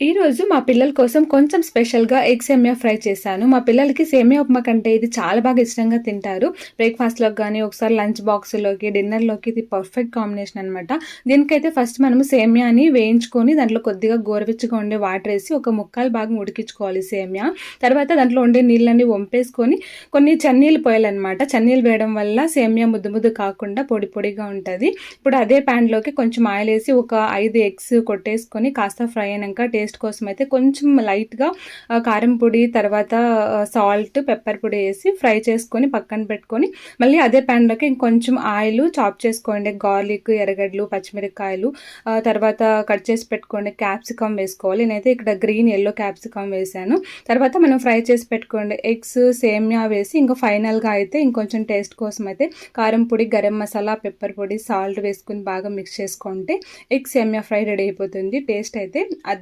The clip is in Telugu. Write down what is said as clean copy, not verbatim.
ఈరోజు మా పిల్లల కోసం కొంచెం స్పెషల్‌గా ఎగ్ సేమియా ఫ్రై చేశాను. మా పిల్లలకి సేమియా ఉప్మా కంటే ఇది చాలా బాగా ఇష్టంగా తింటారు. బ్రేక్‌ఫాస్ట్‌లోకి గానీ, ఒకసారి లంచ్ బాక్స్‌లోకి, డిన్నర్‌లోకి ఇది పర్ఫెక్ట్ కాంబినేషన్ అనమాట. దీనికైతే ఫస్ట్ మనము సేమియాని వేయించుకొని దాంట్లో కొద్దిగా గోరువెచ్చగా ఉండే వాటర్ ఏసి ఒక ముక్కాలు భాగం ఉడికించుకోవాలి సేమియా. తర్వాత దాంట్లో ఉండే నీళ్ళన్నీ వంపేసుకొని కొన్ని చన్నీళ్ళు పోయాలనమాట. చన్నీళ్ళు వేయడం వల్ల సేమియా ముద్దు ముద్దు కాకుండా పొడి పొడిగా ఉంటది. ఇప్పుడు అదే ప్యాన్‌లోకి కొంచెం ఆయిల్ ఏసి ఒక 5 ఎగ్స్ కొట్టేసుకొని కాస్త ఫ్రై అయినంక టేస్ట్ కోసం అయితే కొంచెం లైట్‌గా కారం పొడి, తర్వాత సాల్ట్, పెప్పర్ పొడి ఏసి ఫ్రై చేసుకొని పక్కన పెట్టుకొని, మళ్ళీ అదే ప్యాన్‌లోకి ఇంకొంచెం ఆయిల్ చాప్ చేసుకోండి. గార్లిక్, ఎర్రగడ్డలు, పచ్చిమిరపకాయలు, తర్వాత కట్ చేసి పెట్టుకోండి క్యాప్సికమ్ వేసుకోవాలి. నేనైతే ఇక్కడ గ్రీన్, యెల్లో క్యాప్సికమ్ వేశాను. తర్వాత మనం ఫ్రై చేసి పెట్టుకోండి ఎగ్స్, సేమియా వేసి ఇంకా ఫైనల్‌గా అయితే ఇంకొంచెం టేస్ట్ కోసం అయితే కారం పొడి, గరం మసాలా, పెప్పర్ పొడి, సాల్ట్ వేసుకొని బాగా మిక్స్ చేసుకుంటే ఎగ్ సేమియా ఫ్రై రెడీ అయిపోతుంది. టేస్ట్ అయితే అద్దిరి